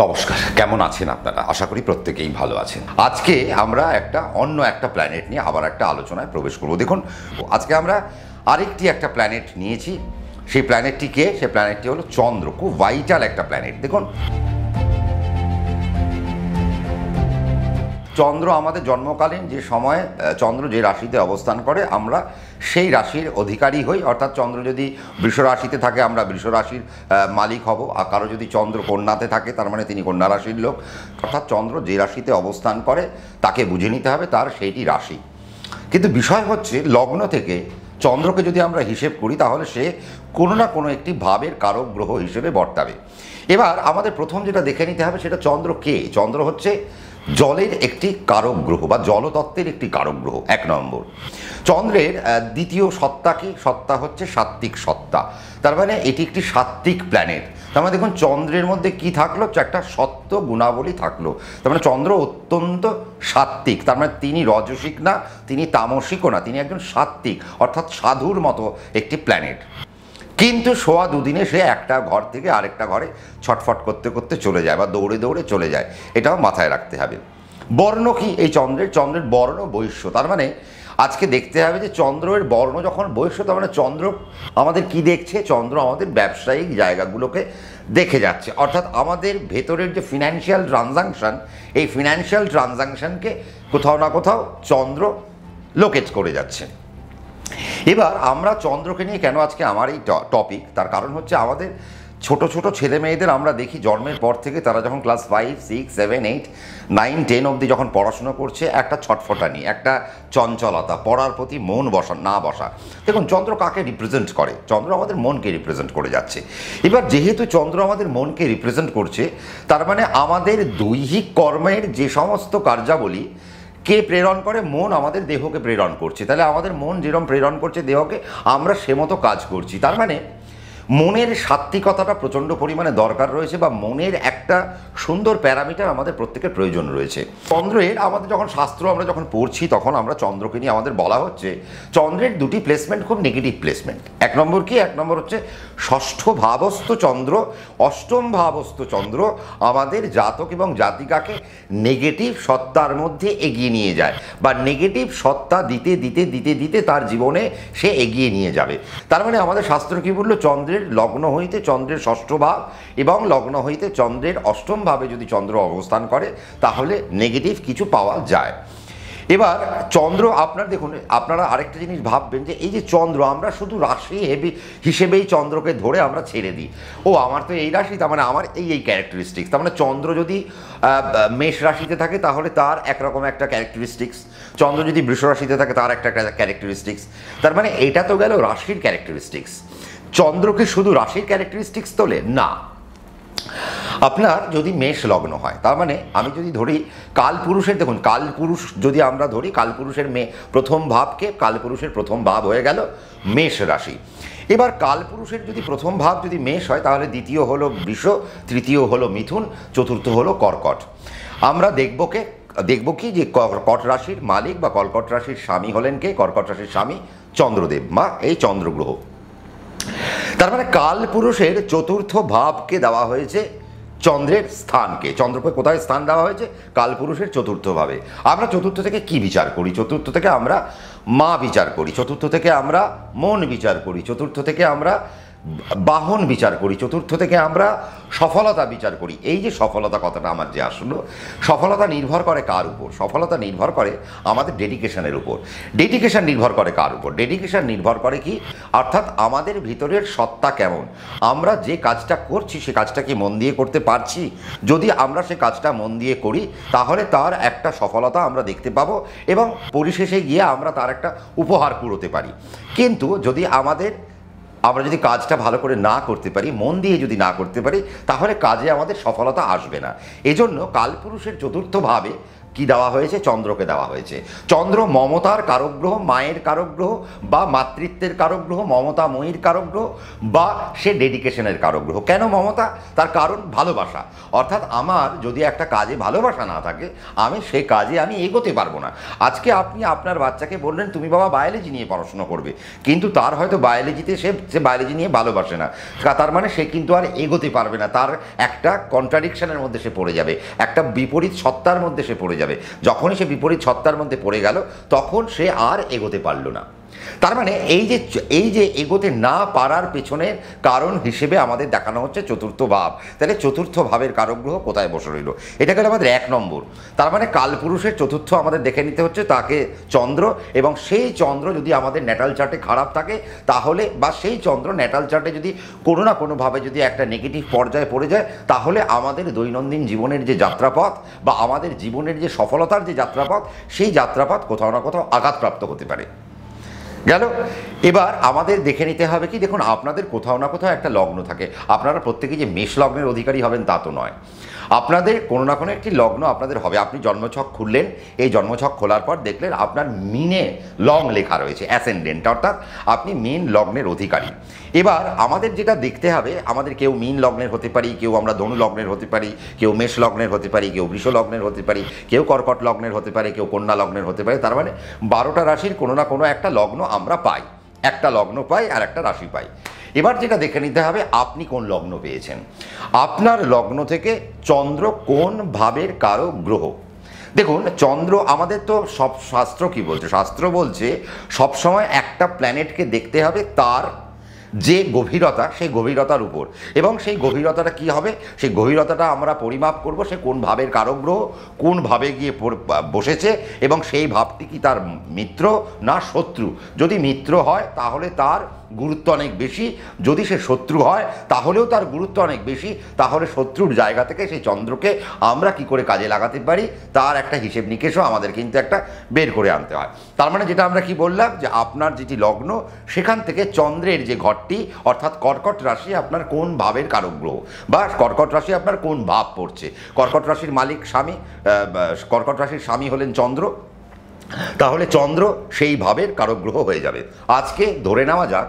নমস্কার, কেমন আছেন আপনারা? আশা করি প্রত্যেকেই ভালো আছেন। আজকে আমরা অন্য একটা প্ল্যানেট নিয়ে আবার একটা আলোচনায় প্রবেশ করব। দেখুন, আজকে আমরা একটা প্ল্যানেট নিয়েছি। সেই প্ল্যানেটটি কে? সেই প্ল্যানেটটি হলো চন্দ্র। খুব ভাইটাল একটা প্ল্যানেট। দেখুন, চন্দ্র আমাদের জন্মকালীন যে সময় চন্দ্র যে রাশিতে অবস্থান করে আমরা সেই রাশির অধিকারী হই। অর্থাৎ চন্দ্র যদি বৃষ রাশিতে থাকে আমরা বৃষ রাশির মালিক হব, আর কারো যদি চন্দ্র কন্যাতে থাকে তার মানে তিনি কন্যা রাশির লোক। অর্থাৎ চন্দ্র যে রাশিতে অবস্থান করে তাকে বুঝে নিতে হবে তার সেইটি রাশি। কিন্তু বিষয় হচ্ছে, লগ্ন থেকে চন্দ্রকে যদি আমরা হিসেব করি তাহলে সে কোনো না কোনো একটি ভাবের কারক গ্রহ হিসেবে বর্তাবে। এবার আমাদের প্রথম যেটা দেখে নিতে হবে সেটা চন্দ্র কে। চন্দ্র হচ্ছে জলের একটি কারক গ্রহ বা জলতত্ত্বের একটি কারক গ্রহ। 1 নম্বর, চন্দ্রের দ্বিতীয় সত্তা কি? সত্তা হচ্ছে সাত্ত্বিক সত্তা। তার মানে এটি একটি সাত্ত্বিক প্ল্যানেট। তার মানে দেখুন, চন্দ্রের মধ্যে কি থাকলো? একটা সত্য গুণাবলী থাকলো। তার মানে চন্দ্র অত্যন্ত সাত্ত্বিক। তার মানে তিনি রজসিক না, তিনি তামসিকও না, তিনি একজন সাত্ত্বিক অর্থাৎ সাধুর মতো একটি প্ল্যানেট। কিন্তু সোয়া দুদিনে সে একটা ঘর থেকে আরেকটা ঘরে ছটফট করতে করতে চলে যায় বা দৌড়ে দৌড়ে চলে যায়। এটাও মাথায় রাখতে হবে। বর্ণ কি এই চন্দ্রের? চন্দ্রের বর্ণ বৈশ্য। তার মানে আজকে দেখতে হবে যে চন্দ্রের বর্ণ যখন বৈশ্য, তার মানে চন্দ্র আমাদের কি দেখছে? চন্দ্র আমাদের ব্যবসায়িক জায়গাগুলোকে দেখে যাচ্ছে। অর্থাৎ আমাদের ভেতরের যে ফিনান্সিয়াল ট্রানজাকশান, এই ফিনান্সিয়াল ট্রানজাকশানকে কোথাও না কোথাও চন্দ্র লোকেট করে যাচ্ছে। এবার আমরা চন্দ্রকে নিয়ে কেন আজকে আমার এই টপিক, তার কারণ হচ্ছে আমাদের ছোট ছোট ছেলে মেয়েদের আমরা দেখি জন্মের পর থেকে তারা যখন ক্লাস 5, 6, 7, 8, 9, 10 অবধি যখন পড়াশুনো করছে, একটা ছটফটানি, একটা চঞ্চলতা, পড়ার প্রতি মন না বসা। দেখুন, চন্দ্র কাকে রিপ্রেজেন্ট করে? চন্দ্র আমাদের মনকে রিপ্রেজেন্ট করে যাচ্ছে। এবার যেহেতু চন্দ্র আমাদের মনকে রিপ্রেজেন্ট করছে, তার মানে আমাদের দৈহিক কর্মের যে সমস্ত কার্যাবলী কে প্রেরণ করে? মন আমাদের দেহকে প্রেরণ করছে। তাহলে আমাদের মন যেরকম প্রেরণ করছে দেহকে, আমরা সে মতো কাজ করছি। তার মানে মনের সাত্ত্বিকতাটা প্রচণ্ড পরিমাণে দরকার রয়েছে, বা মনের একটা সুন্দর প্যারামিটার আমাদের প্রত্যেকের প্রয়োজন রয়েছে। চন্দ্রের আমাদের যখন শাস্ত্র আমরা যখন পড়ছি তখন আমরা চন্দ্রকে নিয়ে আমাদের বলা হচ্ছে চন্দ্রের দুটি প্লেসমেন্ট খুব নেগেটিভ প্লেসমেন্ট। 1 নম্বর কি? 1 নম্বর হচ্ছে ষষ্ঠ ভাবস্থ চন্দ্র, অষ্টম ভাবস্থ চন্দ্র আমাদের জাতক এবং জাতিকাকে নেগেটিভ সত্তার মধ্যে এগিয়ে নিয়ে যায়, বা নেগেটিভ সত্তা দিতে দিতে দিতে দিতে তার জীবনে সে এগিয়ে নিয়ে যাবে। তার মানে আমাদের শাস্ত্র কি বললো? চন্দ্রের লগ্ন হইতে চন্দ্রের ষষ্ঠ ভাব এবং লগ্ন হইতে চন্দ্রের অষ্টম ভাবে যদি চন্দ্র অবস্থান করে তাহলে নেগেটিভ কিছু পাওয়া যায়। এবার চন্দ্র দেখুন, আপনারা আরেকটা জিনিস ভাববেন যে এই যে চন্দ্র, আমরা শুধু রাশি হিসেবেই চন্দ্রকে ধরে আমরা ছেড়ে দিই। ও আমার তো এই রাশি, তার মানে আমার এই ক্যারেক্টারিস্টিক্স। তার মানে চন্দ্র যদি মেষ রাশিতে থাকে তাহলে তার একরকম একটা ক্যারেক্টারিস্টিক্স, চন্দ্র যদি বৃষ রাশিতে থাকে তার একটা ক্যারেক্টারিস্টিক্স। তার মানে এটা তো গেল রাশির ক্যারেক্টারিস্টিক্স। চন্দ্রকে শুধু রাশির ক্যারেক্টারিস্টিক্স তোলে না। আপনার যদি মেষ লগ্ন হয়, তার মানে আমি যদি ধরি কালপুরুষের, দেখুন কালপুরুষ যদি আমরা ধরি, কালপুরুষের প্রথম ভাবকে, কালপুরুষের প্রথম ভাব হয়ে গেল মেষ রাশি। এবার কালপুরুষের যদি প্রথম ভাব যদি মেষ হয় তাহলে দ্বিতীয় হলো বৃষ, তৃতীয় হলো মিথুন, চতুর্থ হলো কর্কট। আমরা দেখব কি যে কর্কট রাশির মালিক বা কর্কট রাশির স্বামী হলেন কে? কর্কট রাশির স্বামী চন্দ্রদেব বা এই চন্দ্রগ্রহ। তার মানে কালপুরুষের চতুর্থ ভাবকে দেওয়া হয়েছে চন্দ্রের স্থানকে। চন্দ্রকে কোথায় স্থান দেওয়া হয়েছে? কালপুরুষের চতুর্থ ভাবে। আমরা চতুর্থ থেকে কি বিচার করি? চতুর্থ থেকে আমরা মা বিচার করি, চতুর্থ থেকে আমরা মন বিচার করি, চতুর্থ থেকে আমরা বাহন বিচার করি, চতুর্থ থেকে আমরা সফলতা বিচার করি। এই যে সফলতা কথাটা আমার যে আসলো, সফলতা নির্ভর করে কার উপর? সফলতা নির্ভর করে আমাদের ডেডিকেশনের উপর। ডেডিকেশন নির্ভর করে কার উপর? ডেডিকেশন নির্ভর করে কি? অর্থাৎ আমাদের ভিতরের সত্তা কেমন, আমরা যে কাজটা করছি সে কাজটা কি মন দিয়ে করতে পারছি। যদি আমরা সে কাজটা মন দিয়ে করি তাহলে তার একটা সফলতা আমরা দেখতে পাবো এবং পরিশেষে গিয়ে আমরা তার একটা উপহার কুড়োতে পারি। কিন্তু যদি আমরা যদি কাজটা ভালো করে না করতে পারি, মন দিয়ে যদি না করতে পারি, তাহলে কাজে আমাদের সফলতা আসবে না। এজন্য কালপুরুষের চতুর্থ ভাবে কি দেওয়া হয়েছে? চন্দ্রকে দেওয়া হয়েছে। চন্দ্র মমতার কারক গ্রহ, মায়ের কারক গ্রহ, বা মাতৃত্বের কারক গ্রহ, মমতাময়ীর কারক গ্রহ, বা সে ডেডিকেশনের কারক গ্রহ। কেন মমতা? তার কারণ ভালোবাসা। অর্থাৎ আমার যদি একটা কাজে ভালোবাসা না থাকে, আমি সেই কাজে আমি এগোতে পারবো না। আজকে আপনি আপনার বাচ্চাকে বললেন তুমি বাবা বায়োলজি নিয়ে পড়াশোনা করবে, কিন্তু তার হয়তো বায়োলজিতে সে বায়োলজি নিয়ে ভালোবাসে না, তার মানে সে কিন্তু আর এগোতে পারবে না। তার একটা কন্ট্রাডিকশনের মধ্যে সে পড়ে যাবে, একটা বিপরীত সত্তার মধ্যে সে পড়ে যাবে। যখনই সে বিপরীত সত্তার মধ্যে পড়ে গেল, তখন সে আর এগোতে পারল না। তার মানে এই যে এগোতে না পারার পেছনের কারণ হিসেবে আমাদের দেখানো হচ্ছে চতুর্থ ভাব। তাহলে চতুর্থ ভাবের কারক গ্রহ কোথায় বসে রইল? এটা গেল আমাদের 1 নম্বর। তার মানে কালপুরুষের চতুর্থ আমাদের দেখে নিতে হচ্ছে তাকে চন্দ্র, এবং সেই চন্দ্র যদি আমাদের ন্যাটাল চার্টে খারাপ থাকে তাহলে, বা সেই চন্দ্র ন্যাটাল চার্টে যদি কোনো না কোনোভাবে যদি একটা নেগেটিভ পর্যায়ে পড়ে যায়, তাহলে আমাদের দৈনন্দিন জীবনের যে যাত্রাপথ, বা আমাদের জীবনের যে সফলতার যে যাত্রাপথ, সেই যাত্রাপথ কোথাও না কোথাও আঘাতপ্রাপ্ত হতে পারে। গেল। এবার আমাদের দেখে নিতে হবে কি, দেখুন আপনাদের কোথাও না কোথাও একটা লগ্ন থাকে। আপনারা প্রত্যেকেই যে মেষ লগ্নের অধিকারী হবেন তা তো নয়, আপনাদের কোনো না কোনো একটি লগ্ন আপনাদের হবে। আপনি জন্মছক খুললেন, এই জন্মছক খোলার পর দেখলেন আপনার মিনে লং লেখা রয়েছে, অ্যাসেন্ডেন্ট, অর্থাৎ আপনি মীন লগ্নের অধিকারী। এবার আমাদের যেটা দেখতে হবে, আমাদের কেউ মীন লগ্নের হতে পারি, কেউ আমরা ধনু লগ্নের হতে পারি, কেউ মেষ লগ্নের হতে পারি, কেউ বৃষ লগ্নের হতে পারি, কেউ কর্কট লগ্নের হতে পারে, কেউ কন্যা লগ্নের হতে পারে। তার মানে 12টা রাশির কোনো না কোনো একটা লগ্ন আমরা পাই, একটা লগ্ন পাই আর একটা রাশি পাই। এবার যেটা দেখে নিতে হবে আপনি কোন লগ্ন পেয়েছেন। আপনার লগ্ন থেকে চন্দ্র কোন ভাবের কারক গ্রহ। দেখুন চন্দ্র, আমাদের তো সব শাস্ত্র কি বলছে? শাস্ত্র বলছে সবসময় একটা প্ল্যানেটকে দেখতে হবে তার যে গভীরতা, সেই গভীরতার উপর, এবং সেই গভীরতাটা কি হবে, সেই গভীরতাটা আমরা পরিমাপ করব সে কোন ভাবের কারক গ্রহ, কোন ভাবে গিয়ে বসেছে, এবং সেই ভাবটি কি তার মিত্র না শত্রু। যদি মিত্র হয় তাহলে তার গুরুত্ব অনেক বেশি, যদি সে শত্রু হয় তাহলেও তার গুরুত্ব অনেক বেশি। তাহলে শত্রুর জায়গা থেকে সেই চন্দ্রকে আমরা কি করে কাজে লাগাতে পারি, তার একটা হিসেব নিকেশও আমাদের কিন্তু একটা বের করে আনতে হয়। তার মানে যেটা আমরা কি বললাম, যে আপনার যেটি লগ্ন, সেখান থেকে চন্দ্রের যে ঘরটি, অর্থাৎ কর্কট রাশি আপনার কোন ভাবের কারক গ্রহ, বা কর্কট রাশি আপনার কোন ভাব পড়ছে। কর্কট রাশির মালিক স্বামী, কর্কট রাশির স্বামী হলেন চন্দ্র, তাহলে চন্দ্র সেই ভাবের কারক গ্রহ হয়ে যাবে। আজকে ধরে নেওয়া যাক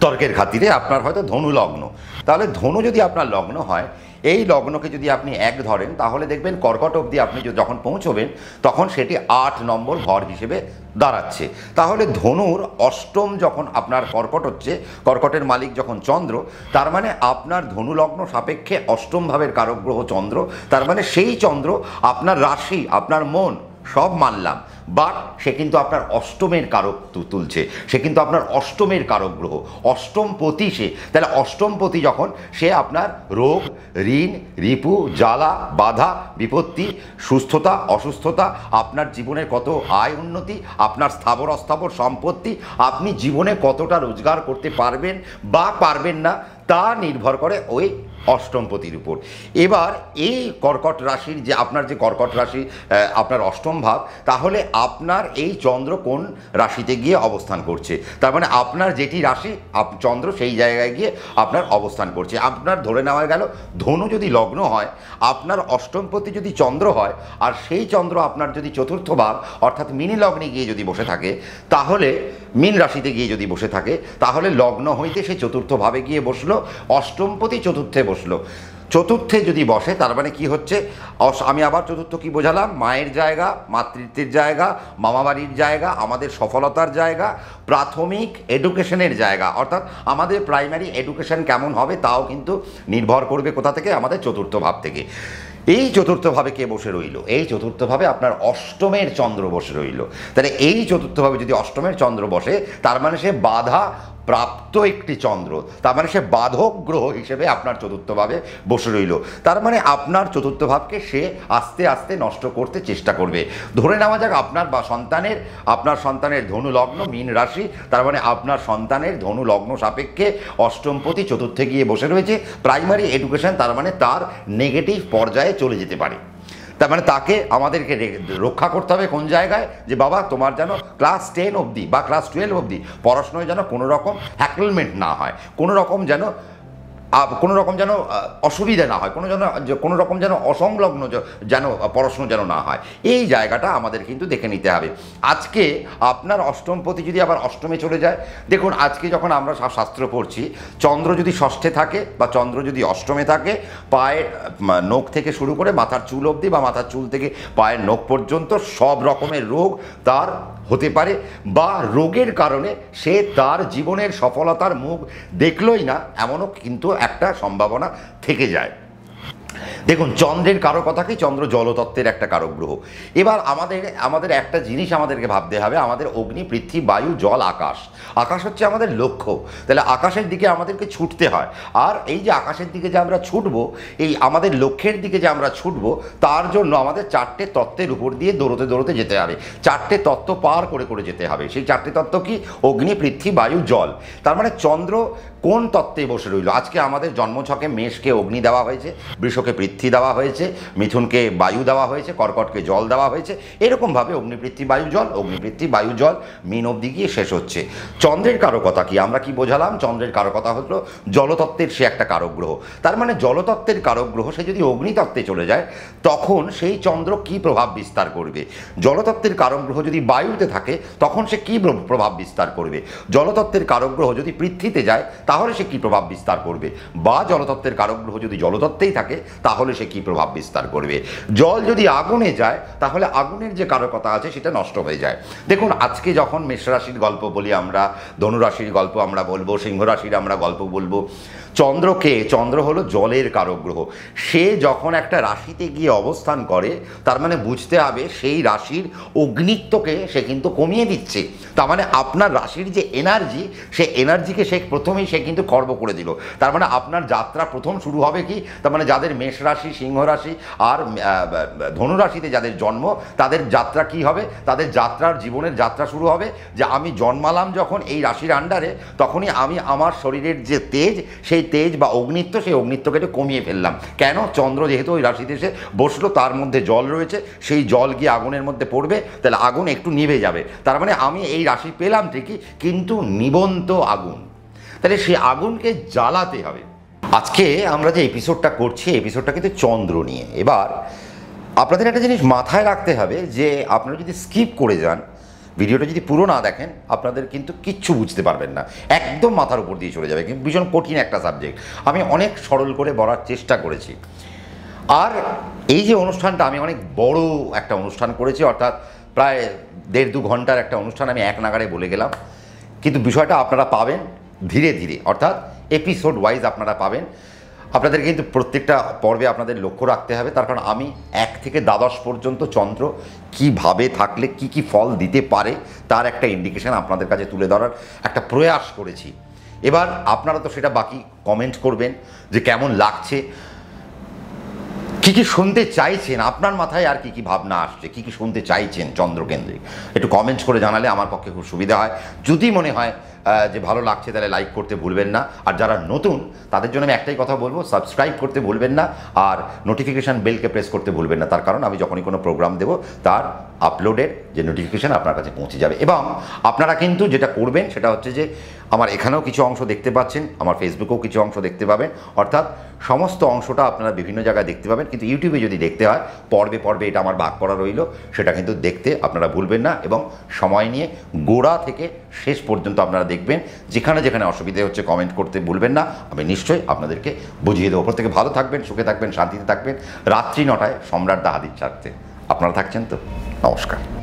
তর্কের খাতিরে আপনার হয়তো ধনু লগ্ন, তাহলে ধনু যদি আপনার লগ্ন হয়, এই লগ্নকে যদি আপনি 1 ধরেন, তাহলে দেখবেন কর্কট অবধি আপনি যখন পৌঁছবেন তখন সেটি 8 নম্বর ঘর হিসেবে দাঁড়াচ্ছে। তাহলে ধনুর অষ্টম যখন আপনার কর্কট হচ্ছে, কর্কটের মালিক যখন চন্দ্র, তার মানে আপনার ধনু লগ্ন সাপেক্ষে অষ্টম ভাবের কারক গ্রহ চন্দ্র। তার মানে সেই চন্দ্র আপনার রাশি, আপনার মন সব মানলাম, বাট সে কিন্তু আপনার অষ্টমের কারক তুলছে, সে কিন্তু আপনার অষ্টমের কারক গ্রহ, অষ্টমপতি সে। তাহলে অষ্টমপতি যখন, সে আপনার রোগ, ঋণ, রিপু, জ্বালা, বাধা, বিপত্তি, সুস্থতা, অসুস্থতা, আপনার জীবনের কত আয় উন্নতি, আপনার স্থাবর অস্থাবর সম্পত্তি, আপনি জীবনে কতটা রোজগার করতে পারবেন বা পারবেন না, তা নির্ভর করে ওই অষ্টমপতির উপর। এবার এই কর্কট রাশির যে আপনার যে কর্কট রাশি আপনার অষ্টম ভাব, তাহলে আপনার এই চন্দ্র কোন রাশিতে গিয়ে অবস্থান করছে। তার মানে আপনার যেটি রাশি, চন্দ্র সেই জায়গায় গিয়ে আপনার অবস্থান করছে। আপনার ধরে নেওয়া গেল ধনু যদি লগ্ন হয়, আপনার অষ্টমপতি যদি চন্দ্র হয়, আর সেই চন্দ্র আপনার যদি চতুর্থ ভাব অর্থাৎ মিনি লগ্নে গিয়ে যদি বসে থাকে, তাহলে মীন রাশিতে গিয়ে যদি বসে থাকে, তাহলে লগ্ন হইতে সে চতুর্থ ভাবে গিয়ে বসলো, অষ্টমপতি চতুর্থে বসলো। চতুর্থে যদি বসে তার মানে কি হচ্ছে, আমি আবার চতুর্থ কি বোঝালাম, মায়ের জায়গা, মাতৃত্বের জায়গা, মামাবাড়ির জায়গা, আমাদের সফলতার জায়গা, প্রাথমিক এডুকেশনের জায়গা, অর্থাৎ আমাদের প্রাইমারি এডুকেশন কেমন হবে তাও কিন্তু নির্ভর করবে কোথা থেকে, আমাদের চতুর্থ ভাব থেকে। এই চতুর্থভাবে কে বসে রইল, এই চতুর্থভাবে আপনার অষ্টমের চন্দ্র বসে রইল। তাহলে এই চতুর্থভাবে যদি অষ্টমের চন্দ্র বসে, তার মানে সে বাধা প্রাপ্ত একটি চন্দ্র, তার মানে সে বাধক গ্রহ হিসেবে আপনার চতুর্থভাবে বসে রইল। তার মানে আপনার চতুর্থ ভাবকে সে আস্তে আস্তে নষ্ট করতে চেষ্টা করবে। ধরে নেওয়া যাক আপনার সন্তানের ধনু লগ্ন মীন রাশি, তার মানে আপনার সন্তানের ধনু লগ্ন সাপেক্ষে অষ্টমপতি চতুর্থে গিয়ে বসে রয়েছে। প্রাইমারি এডুকেশন, তার মানে তার নেগেটিভ পর্যায়ে চলে যেতে পারে। তার মানে তাকে আমাদেরকে রক্ষা করতে হবে কোন জায়গায়, যে বাবা তোমার যেন ক্লাস 10 অবধি বা ক্লাস 12 অবধি পড়াশোনায় যেন কোনো রকম হ্যাকলমেন্ট না হয়, কোনো রকম যেন কোনো রকম যেন অসুবিধা না হয়, কোনো রকম যেন অসংলগ্ন যেন পড়াশুনো যেন না হয়, এই জায়গাটা আমাদের কিন্তু দেখে নিতে হবে। আজকে আপনার অষ্টমপতি যদি আবার অষ্টমে চলে যায়, দেখুন আজকে যখন আমরা শাস্ত্র পড়ছি, চন্দ্র যদি ষষ্ঠে থাকে বা চন্দ্র যদি অষ্টমে থাকে, পায়ের নখ থেকে শুরু করে মাথার চুল অবধি বা মাথার চুল থেকে পায়ের নখ পর্যন্ত সব রকমের রোগ তার হতে পারে, বা রোগের কারণে সে তার জীবনের সফলতার মুখ দেখলই না, এমনও কিন্তু একটা সম্ভাবনা থেকে যায়। দেখুন চন্দ্রের কারকতা কি? চন্দ্র জলতত্ত্বের একটা কারক গ্রহ। এবার আমাদের একটা জিনিস আমাদেরকে ভাবতে হবে, আমাদের অগ্নি, পৃথিবী, বায়ু, জল, আকাশ। আকাশ হচ্ছে আমাদের লক্ষ্য, তাহলে আকাশের দিকে আমাদেরকে ছুটতে হয়। আর এই যে আকাশের দিকে যে আমরা ছুটবো, এই আমাদের লক্ষ্যের দিকে যে আমরা ছুটবো, তার জন্য আমাদের চারটে তত্ত্বের উপর দিয়ে দৌড়তে দৌড়তে যেতে হবে, চারটে তত্ত্ব পার করে করে যেতে হবে। সেই চারটে তত্ত্ব কি? অগ্নি, পৃথিবী, বায়ু, জল। তার মানে চন্দ্র কোন তত্ত্বে বসে রইল? আজকে আমাদের জন্মছকে মেষকে অগ্নি দেওয়া হয়েছে, বৃষকে পৃথ্বী দেওয়া হয়েছে, মিথুনকে বায়ু দেওয়া হয়েছে, কর্কটকে জল দেওয়া হয়েছে। এরকমভাবে অগ্নি, পৃথ্বী, বায়ু, জল, অগ্নি, পৃথ্বী, বায়ু, জল, মীন অবধি গিয়ে শেষ হচ্ছে। চন্দ্রের কারকতা কি? আমরা কি বোঝালাম? চন্দ্রের কারকতা হলো জলতত্ত্বের সে একটা কারক গ্রহ। তার মানে জলতত্ত্বের কারক গ্রহ সে যদি অগ্নিতত্ত্বে চলে যায়, তখন সেই চন্দ্র কি প্রভাব বিস্তার করবে? জলতত্ত্বের কারক গ্রহ যদি বায়ুতে থাকে, তখন সে কি প্রভাব বিস্তার করবে? জলতত্ত্বের কারক গ্রহ যদি পৃথ্বীতে যায়, তাহলে সে কি প্রভাব বিস্তার করবে? বা জলতত্ত্বের কারক গ্রহ যদি জলতত্ত্বেই থাকে, তাহলে সে কি প্রভাব বিস্তার করবে? জল যদি আগুনে যায়, তাহলে আগুনের যে কারকতা আছে সেটা নষ্ট হয়ে যায়। দেখুন আজকে যখন মেষ রাশির গল্প বলি আমরা, ধনুরাশির গল্প আমরা বলবো, সিংহ রাশির আমরা গল্প বলবো, চন্দ্র হলো জলের কারক গ্রহ। সে যখন একটা রাশিতে গিয়ে অবস্থান করে, তার মানে বুঝতে হবে সেই রাশির অগ্নিত্বকে সে কিন্তু কমিয়ে দিচ্ছে। তার মানে আপনার রাশির যে এনার্জি, সে এনার্জিকে সে প্রথমেই সে কিন্তু খর্ব করে দিল। তার মানে আপনার যাত্রা প্রথম শুরু হবে কি? তার মানে যাদের মেষ রাশি, সিংহ রাশি আর ধনুরাশিতে যাদের জন্ম, তাদের যাত্রা কি হবে? তাদের জীবনের যাত্রা শুরু হবে যে আমি জন্মালাম যখন এই রাশির আন্ডারে, তখনই আমি আমার শরীরের যে তেজ, সেই তেজ বা অগ্নিত্ব, সেই অগ্নিত্বকে একটু কমিয়ে ফেললাম। কেন? চন্দ্র যেহেতু ওই রাশিতে এসে বসলো, তার মধ্যে জল রয়েছে, সেই জল গিয়ে আগুনের মধ্যে পড়বে, তাহলে আগুন একটু নিভে যাবে। তার মানে আমি এই রাশি পেলাম ঠিকই, কিন্তু নিবন্ত আগুন, তাহলে সেই আগুনকে জ্বালাতে হবে। আজকে আমরা যে এপিসোডটা করছি, এপিসোডটা কিন্তু চন্দ্র নিয়ে। এবার আপনাদের একটা জিনিস মাথায় রাখতে হবে যে আপনারা যদি স্কিপ করে যান, ভিডিওটা যদি পুরো না দেখেন, আপনাদের কিন্তু কিচ্ছু বুঝতে পারবেন না, একদম মাথার উপর দিয়ে চলে যাবে। কিন্তু ভীষণ কঠিন একটা সাবজেক্ট, আমি অনেক সরল করে বলার চেষ্টা করেছি। আর এই যে অনুষ্ঠানটা, আমি অনেক বড় একটা অনুষ্ঠান করেছি, অর্থাৎ প্রায় 1.5-2 ঘন্টার একটা অনুষ্ঠান আমি এক নাগাড়ে বলে গেলাম। কিন্তু বিষয়টা আপনারা পাবেন ধীরে ধীরে, অর্থাৎ এপিসোড ওয়াইজ আপনারা পাবেন। আপনাদের কিন্তু প্রত্যেকটা পর্বে আপনাদের লক্ষ্য রাখতে হবে, তার কারণ আমি 1 থেকে দ্বাদশ পর্যন্ত চন্দ্র কীভাবে থাকলে কি কি ফল দিতে পারে, তার একটা ইন্ডিকেশন আপনাদের কাছে তুলে ধরার একটা প্রয়াস করেছি। এবার আপনারা তো সেটা বাকি কমেন্ট করবেন যে কেমন লাগছে, কি কি শুনতে চাইছেন, আপনার মাথায় আর কি কি ভাবনা আসছে, কি কি শুনতে চাইছেন চন্দ্রকেন্দ্রিক, একটু কমেন্টস করে জানালে আমার পক্ষে খুব সুবিধা হয়। যদি মনে হয় যে ভালো লাগছে, তাহলে লাইক করতে ভুলবেন না। আর যারা নতুন, তাদের জন্য আমি একটাই কথা বলবো, সাবস্ক্রাইব করতে ভুলবেন না, আর নোটিফিকেশান বেলকে প্রেস করতে ভুলবেন না। তার কারণ আমি যখনই কোনো প্রোগ্রাম দেবো, তার আপলোডের যে নোটিফিকেশান আপনার কাছে পৌঁছে যাবে। এবং আপনারা কিন্তু যেটা করবেন সেটা হচ্ছে যে, আমার এখানেও কিছু অংশ দেখতে পাচ্ছেন, আমার ফেসবুকেও কিছু অংশ দেখতে পাবেন, অর্থাৎ সমস্ত অংশটা আপনারা বিভিন্ন জায়গায় দেখতে পাবেন। কিন্তু ইউটিউবে যদি দেখতে হয়, পর্বে পর্বে এটা আমার ভাগ করা রইল, সেটা কিন্তু দেখতে আপনারা ভুলবেন না। এবং সময় নিয়ে গোড়া থেকে শেষ পর্যন্ত আপনারা দেখবেন। যেখানে যেখানে অসুবিধে হচ্ছে কমেন্ট করতে ভুলবেন না, আমি নিশ্চয়ই আপনাদেরকে বুঝিয়ে দেবো। প্রত্যেকে ভালো থাকবেন, সুখে থাকবেন, শান্তিতে থাকবেন। রাত্রি 9টায় সম্রাট দা হাজির থাকতে। আপনারা থাকছেন তো? নমস্কার।